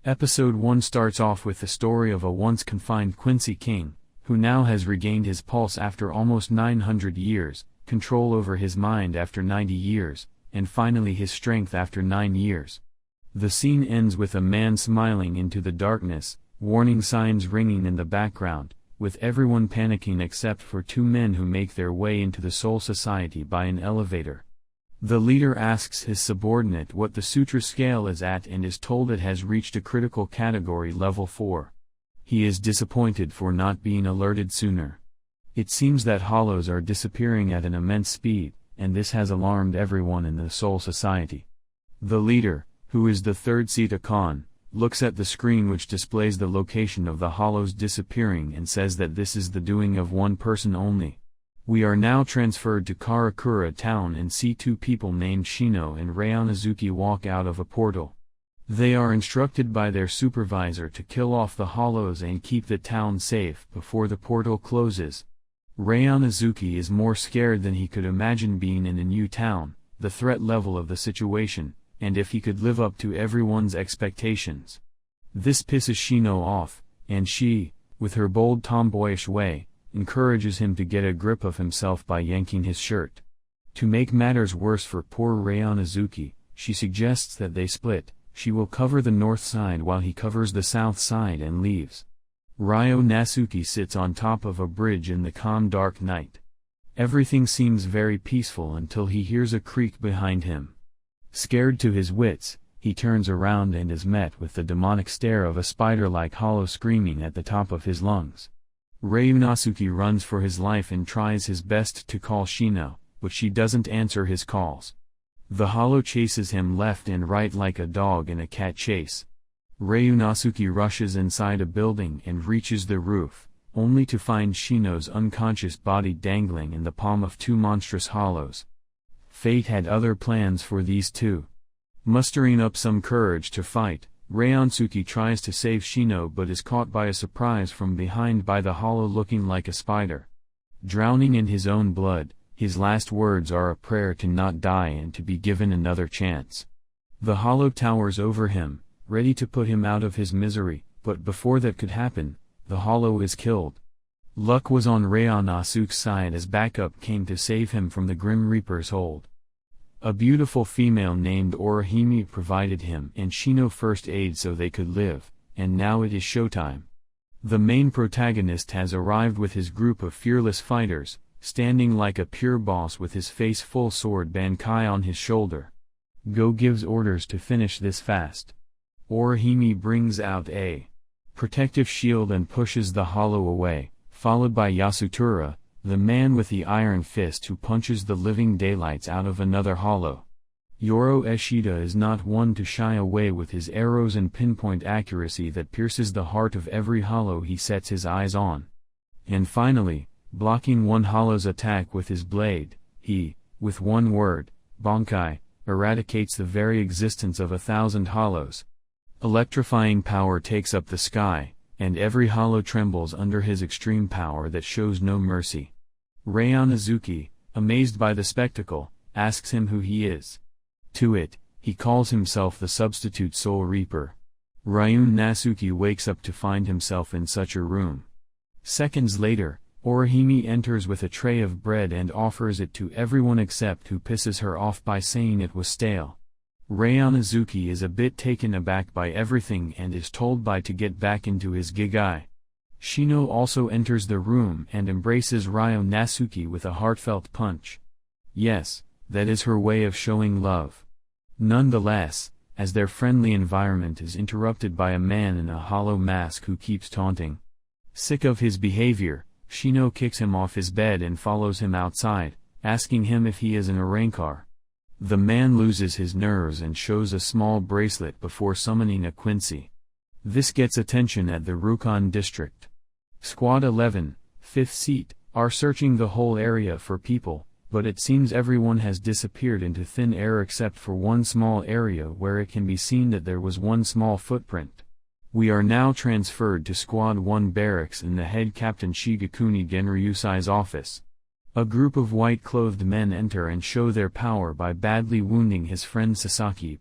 Episode 1 starts off with the story of a once confined Quincy king, who now has regained his pulse after almost 900 years, control over his mind after 90 years, and finally his strength after 9 years. The scene ends with a man smiling into the darkness, warning signs ringing in the background, with everyone panicking except for two men who make their way into the Soul Society by an elevator. The leader asks his subordinate what the suture scale is at and is told it has reached a critical category level 4. He is disappointed for not being alerted sooner. It seems that hollows are disappearing at an immense speed, and this has alarmed everyone in the Soul Society. The leader, who is the third Sita Khan, looks at the screen which displays the location of the hollows disappearing and says that this is the doing of one person only. We are now transferred to Karakura town and see two people named Shino and Ryunosuke walk out of a portal. They are instructed by their supervisor to kill off the hollows and keep the town safe before the portal closes. Ryunosuke is more scared than he could imagine being in a new town, the threat level of the situation, and if he could live up to everyone's expectations. This pisses Shino off, and she, with her bold tomboyish way, encourages him to get a grip of himself by yanking his shirt. To make matters worse for poor Ryunosuke, she suggests that they split. She will cover the north side while he covers the south side and leaves. Ryunosuke sits on top of a bridge in the calm dark night. Everything seems very peaceful until he hears a creak behind him. Scared to his wits, he turns around and is met with the demonic stare of a spider-like hollow screaming at the top of his lungs. Ryunosuke runs for his life and tries his best to call Shino, but she doesn't answer his calls. The hollow chases him left and right like a dog in a cat chase. Ryunosuke rushes inside a building and reaches the roof, only to find Shino's unconscious body dangling in the palm of two monstrous hollows. Fate had other plans for these two. Mustering up some courage to fight, Ryunosuke tries to save Shino but is caught by a surprise from behind by the hollow looking like a spider. Drowning in his own blood, his last words are a prayer to not die and to be given another chance. The hollow towers over him, ready to put him out of his misery, but before that could happen, the hollow is killed. Luck was on Ryunosuke's side as backup came to save him from the Grim Reaper's hold. A beautiful female named Orihime provided him and Shino first aid so they could live, and now it is showtime. The main protagonist has arrived with his group of fearless fighters, standing like a pure boss with his face full sword Bankai on his shoulder. Go gives orders to finish this fast. Orihime brings out a protective shield and pushes the hollow away, followed by Yasutura, the man with the iron fist who punches the living daylights out of another hollow. Yoro Eshida is not one to shy away with his arrows and pinpoint accuracy that pierces the heart of every hollow he sets his eyes on. And finally, blocking one hollow's attack with his blade, he, with one word, Bankai, eradicates the very existence of 1,000 hollows. Electrifying power takes up the sky, and every hollow trembles under his extreme power that shows no mercy. Ryunosuke, amazed by the spectacle, asks him who he is. To it, he calls himself the substitute Soul Reaper. Ryunosuke wakes up to find himself in such a room. Seconds later, Orihime enters with a tray of bread and offers it to everyone except who pisses her off by saying it was stale. Ryunosuke is a bit taken aback by everything and is told by to get back into his gigai. Shino also enters the room and embraces Ryunosuke with a heartfelt punch. Yes, that is her way of showing love. Nonetheless, as their friendly environment is interrupted by a man in a hollow mask who keeps taunting. Sick of his behavior, Shino kicks him off his bed and follows him outside, asking him if he is an Arrancar. The man loses his nerves and shows a small bracelet before summoning a Quincy. This gets attention at the Rukon district. Squad 11, 5th seat, are searching the whole area for people, but it seems everyone has disappeared into thin air except for one small area where it can be seen that there was one small footprint. We are now transferred to Squad 1 barracks in the head captain Shigekuni Genryusai's office. A group of white-clothed men enter and show their power by badly wounding his friend Sasaki.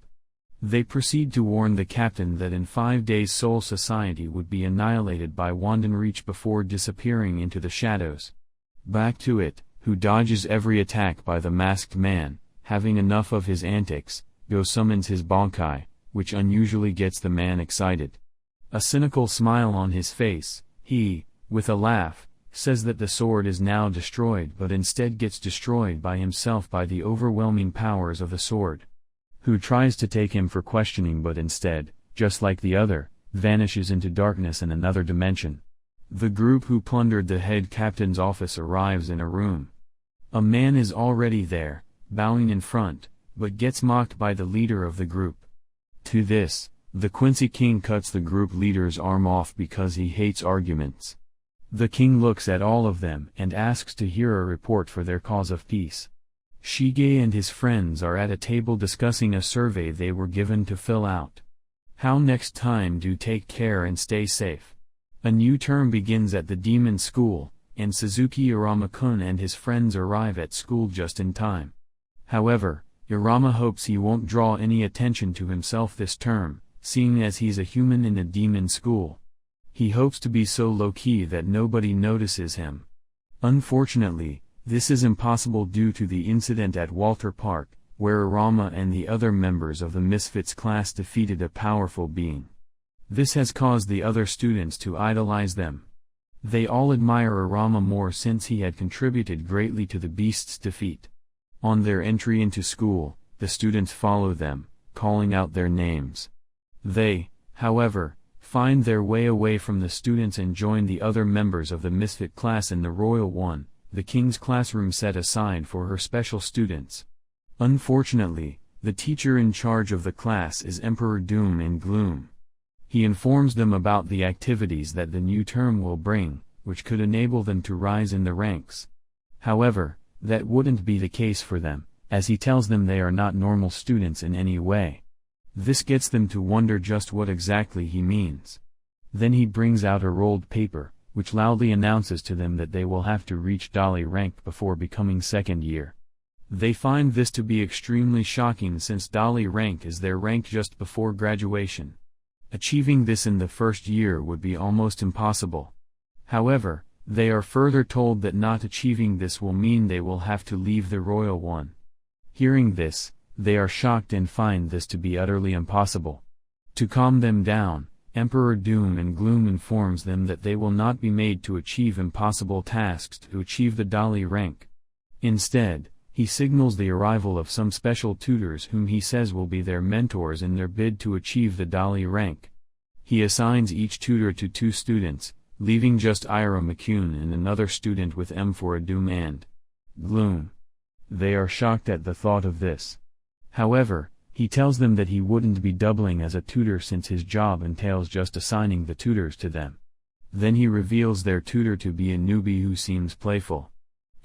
They proceed to warn the captain that in 5 days Seoul society would be annihilated by Wandenreach before disappearing into the shadows. Back to it, who dodges every attack by the masked man, having enough of his antics, Go summons his Bankai, which unusually gets the man excited. A cynical smile on his face, he, with a laugh, says that the sword is now destroyed but instead gets destroyed by himself by the overwhelming powers of the sword. Who tries to take him for questioning but instead, just like the other, vanishes into darkness in another dimension. The group who plundered the head captain's office arrives in a room. A man is already there, bowing in front, but gets mocked by the leader of the group. To this, the Quincy King cuts the group leader's arm off because he hates arguments. The king looks at all of them and asks to hear a report for their cause of peace. Shige and his friends are at a table discussing a survey they were given to fill out. How next time do take care and stay safe. A new term begins at the demon school, and Suzuki Irama-kun and his friends arrive at school just in time. However, Irama hopes he won't draw any attention to himself this term, seeing as he's a human in a demon school. He hopes to be so low-key that nobody notices him. Unfortunately, this is impossible due to the incident at Walter Park, where Irama and the other members of the Misfits class defeated a powerful being. This has caused the other students to idolize them. They all admire Irama more since he had contributed greatly to the beast's defeat. On their entry into school, the students follow them, calling out their names. They, however, find their way away from the students and join the other members of the Misfit class in the Royal One, the king's classroom set aside for her special students. Unfortunately, the teacher in charge of the class is Emperor Doom and Gloom. He informs them about the activities that the new term will bring, which could enable them to rise in the ranks. However, that wouldn't be the case for them, as he tells them they are not normal students in any way. This gets them to wonder just what exactly he means. Then he brings out a rolled paper, which loudly announces to them that they will have to reach Dali rank before becoming second year. They find this to be extremely shocking since Dali rank is their rank just before graduation. Achieving this in the first year would be almost impossible. However, they are further told that not achieving this will mean they will have to leave the Royal One. Hearing this, they are shocked and find this to be utterly impossible. To calm them down, Emperor Doom and Gloom informs them that they will not be made to achieve impossible tasks to achieve the Dali rank. Instead, he signals the arrival of some special tutors whom he says will be their mentors in their bid to achieve the Dali rank. He assigns each tutor to 2 students, leaving just Irama-kun and another student with Emperor Doom and Gloom. They are shocked at the thought of this. However, he tells them that he wouldn't be doubling as a tutor since his job entails just assigning the tutors to them. Then he reveals their tutor to be a newbie who seems playful.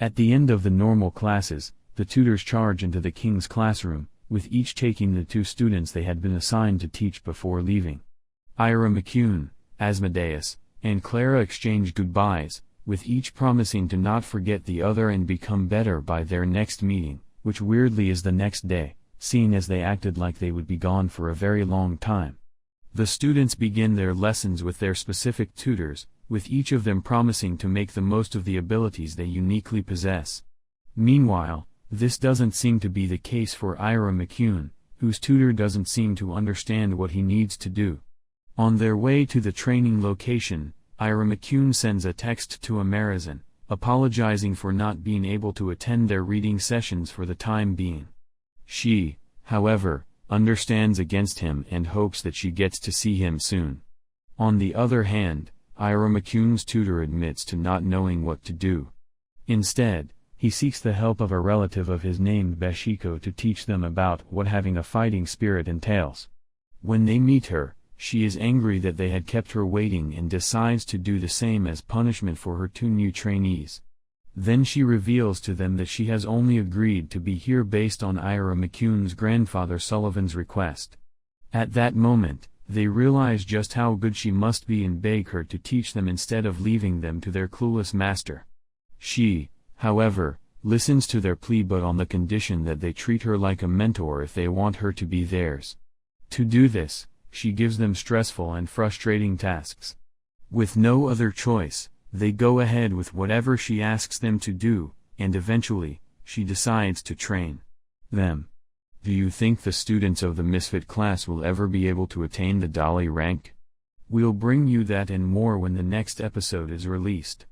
At the end of the normal classes, the tutors charge into the king's classroom, with each taking the 2 students they had been assigned to teach before leaving. Irama-kun, Asmodeus, and Clara exchange goodbyes, with each promising to not forget the other and become better by their next meeting, which weirdly is the next day, seeing as they acted like they would be gone for a very long time. The students begin their lessons with their specific tutors, with each of them promising to make the most of the abilities they uniquely possess. Meanwhile, this doesn't seem to be the case for Irama-kun, whose tutor doesn't seem to understand what he needs to do. On their way to the training location, Irama-kun sends a text to Amarazan, apologizing for not being able to attend their reading sessions for the time being. She, however, understands against him and hopes that she gets to see him soon. On the other hand, Irama-kun's tutor admits to not knowing what to do. Instead, he seeks the help of a relative of his named Bashiko to teach them about what having a fighting spirit entails. When they meet her, she is angry that they had kept her waiting and decides to do the same as punishment for her 2 new trainees. Then she reveals to them that she has only agreed to be here based on Irama-kun's grandfather Sullivan's request. At that moment, they realize just how good she must be and beg her to teach them instead of leaving them to their clueless master. She, however, listens to their plea but on the condition that they treat her like a mentor if they want her to be theirs. To do this, she gives them stressful and frustrating tasks. With no other choice, they go ahead with whatever she asks them to do, and eventually, she decides to train them. Do you think the students of the Misfit class will ever be able to attain the Dali rank? We'll bring you that and more when the next episode is released.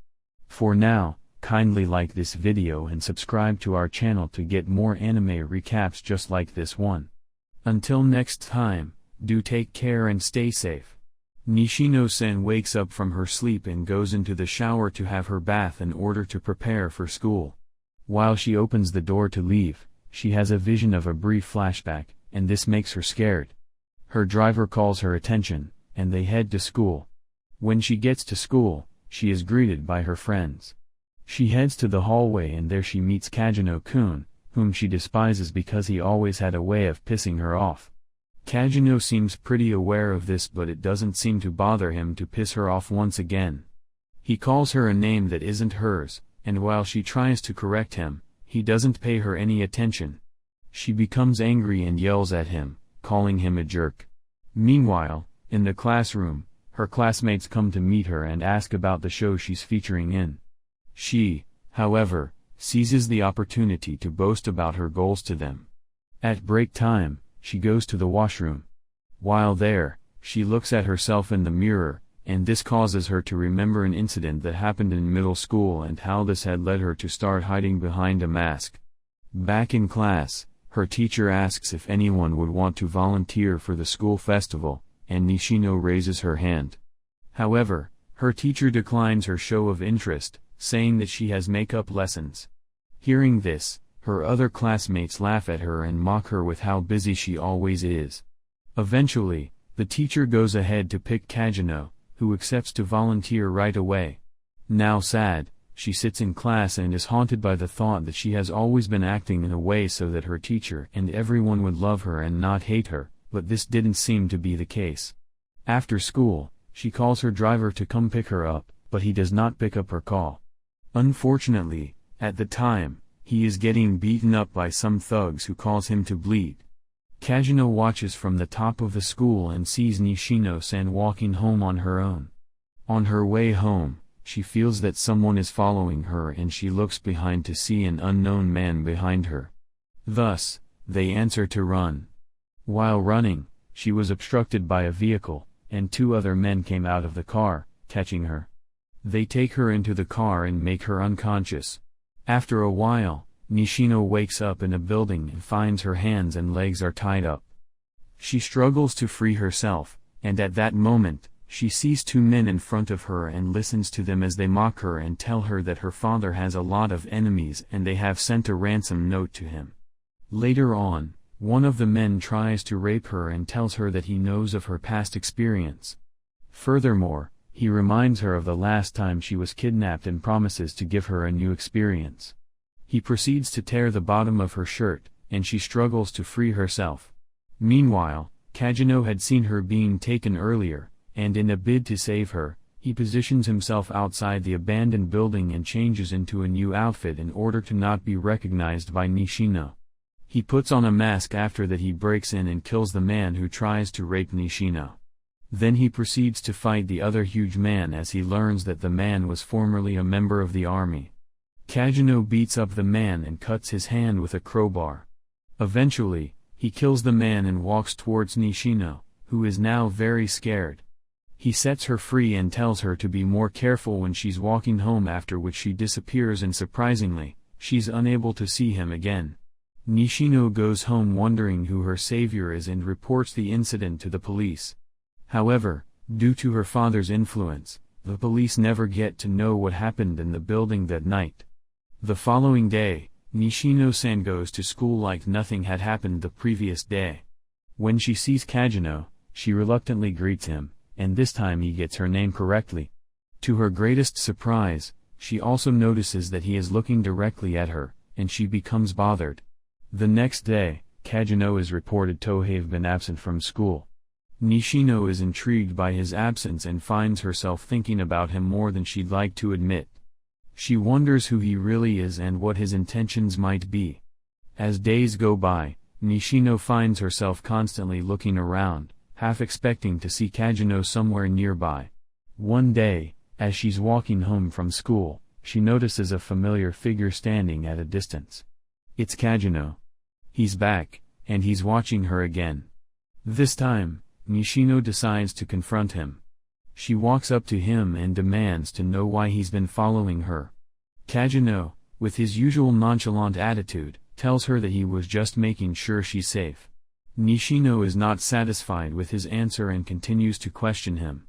For now, kindly like this video and subscribe to our channel to get more anime recaps just like this one. Until next time, do take care and stay safe. Nishino-sen wakes up from her sleep and goes into the shower to have her bath in order to prepare for school. While she opens the door to leave, she has a vision of a brief flashback, and this makes her scared. Her driver calls her attention, and they head to school. When she gets to school, she is greeted by her friends. She heads to the hallway and there she meets Kajino-kun, whom she despises because he always had a way of pissing her off. Kajino seems pretty aware of this, but it doesn't seem to bother him to piss her off once again. He calls her a name that isn't hers, and while she tries to correct him, he doesn't pay her any attention. She becomes angry and yells at him, calling him a jerk. Meanwhile, in the classroom, her classmates come to meet her and ask about the show she's featuring in. She, however, seizes the opportunity to boast about her goals to them. At break time, she goes to the washroom. While there, she looks at herself in the mirror, and this causes her to remember an incident that happened in middle school and how this had led her to start hiding behind a mask. Back in class, her teacher asks if anyone would want to volunteer for the school festival, and Nishino raises her hand. However, her teacher declines her show of interest, saying that she has makeup lessons. Hearing this, her other classmates laugh at her and mock her with how busy she always is. Eventually, the teacher goes ahead to pick Kajino, who accepts to volunteer right away. Now sad, she sits in class and is haunted by the thought that she has always been acting in a way so that her teacher and everyone would love her and not hate her, but this didn't seem to be the case. After school, she calls her driver to come pick her up, but he does not pick up her call. Unfortunately, at the time, he is getting beaten up by some thugs who cause him to bleed. Kajino watches from the top of the school and sees Nishino-san walking home on her own. On her way home, she feels that someone is following her and she looks behind to see an unknown man behind her. Thus, they answer to run. While running, she was obstructed by a vehicle, and two other men came out of the car, catching her. They take her into the car and make her unconscious. After a while, Nishino wakes up in a building and finds her hands and legs are tied up. She struggles to free herself, and at that moment, she sees two men in front of her and listens to them as they mock her and tell her that her father has a lot of enemies and they have sent a ransom note to him. Later on, one of the men tries to rape her and tells her that he knows of her past experience. Furthermore, he reminds her of the last time she was kidnapped and promises to give her a new experience. He proceeds to tear the bottom of her shirt, and she struggles to free herself. Meanwhile, Kajino had seen her being taken earlier, and in a bid to save her, he positions himself outside the abandoned building and changes into a new outfit in order to not be recognized by Nishino. He puts on a mask after that he breaks in and kills the man who tries to rape Nishino. Then he proceeds to fight the other huge man as he learns that the man was formerly a member of the army. Kajino beats up the man and cuts his hand with a crowbar. Eventually, he kills the man and walks towards Nishino, who is now very scared. He sets her free and tells her to be more careful when she's walking home, after which she disappears and surprisingly, she's unable to see him again. Nishino goes home wondering who her savior is and reports the incident to the police. However, due to her father's influence, the police never get to know what happened in the building that night. The following day, Nishino-san goes to school like nothing had happened the previous day. When she sees Kajino, she reluctantly greets him, and this time he gets her name correctly. To her greatest surprise, she also notices that he is looking directly at her, and she becomes bothered. The next day, Kajino is reported to have been absent from school. Nishino is intrigued by his absence and finds herself thinking about him more than she'd like to admit. She wonders who he really is and what his intentions might be. As days go by, Nishino finds herself constantly looking around, half expecting to see Kajino somewhere nearby. One day, as she's walking home from school, she notices a familiar figure standing at a distance. It's Kajino. He's back, and he's watching her again. This time, Nishino decides to confront him. She walks up to him and demands to know why he's been following her. Kajino, with his usual nonchalant attitude, tells her that he was just making sure she's safe. Nishino is not satisfied with his answer and continues to question him.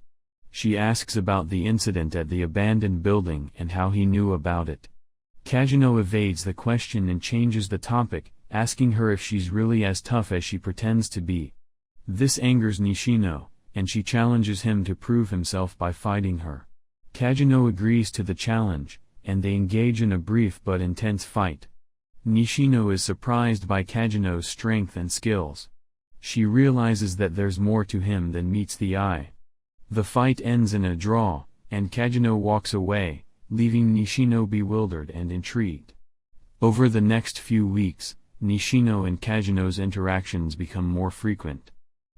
She asks about the incident at the abandoned building and how he knew about it. Kajino evades the question and changes the topic, asking her if she's really as tough as she pretends to be. This angers Nishino, and she challenges him to prove himself by fighting her. Kajino agrees to the challenge, and they engage in a brief but intense fight. Nishino is surprised by Kajino's strength and skills. She realizes that there's more to him than meets the eye. The fight ends in a draw, and Kajino walks away, leaving Nishino bewildered and intrigued. Over the next few weeks, Nishino and Kajino's interactions become more frequent.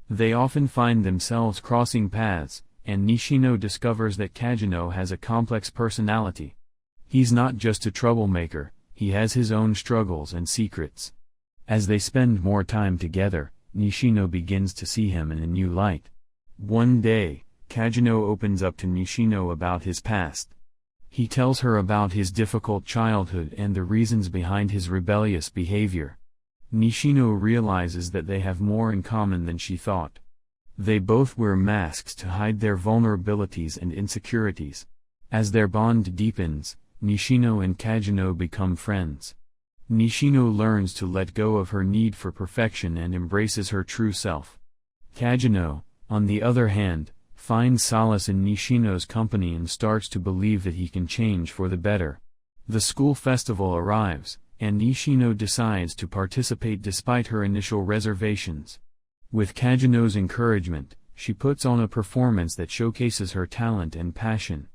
They often find themselves crossing paths, and Nishino discovers that Kajino has a complex personality. He's not just a troublemaker, he has his own struggles and secrets. As they spend more time together, Nishino begins to see him in a new light. One day, Kajino opens up to Nishino about his past. He tells her about his difficult childhood and the reasons behind his rebellious behavior. Nishino realizes that they have more in common than she thought. They both wear masks to hide their vulnerabilities and insecurities. As their bond deepens, Nishino and Kajino become friends. Nishino learns to let go of her need for perfection and embraces her true self. Kajino, on the other hand, finds solace in Nishino's company and starts to believe that he can change for the better. The school festival arrives, and Nishino decides to participate despite her initial reservations. With Kajino's encouragement, she puts on a performance that showcases her talent and passion.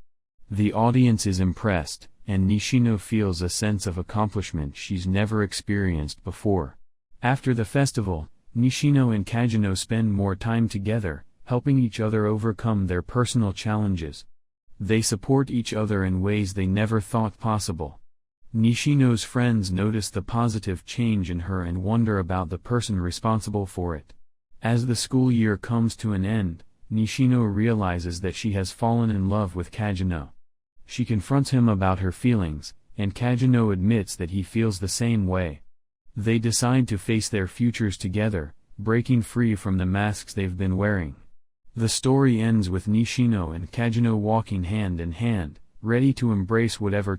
The audience is impressed, and Nishino feels a sense of accomplishment she's never experienced before. After the festival, Nishino and Kajino spend more time together, helping each other overcome their personal challenges. They support each other in ways they never thought possible. Nishino's friends notice the positive change in her and wonder about the person responsible for it. As the school year comes to an end, Nishino realizes that she has fallen in love with Kajino. She confronts him about her feelings, and Kajino admits that he feels the same way. They decide to face their futures together, breaking free from the masks they've been wearing. The story ends with Nishino and Kajino walking hand in hand, ready to embrace whatever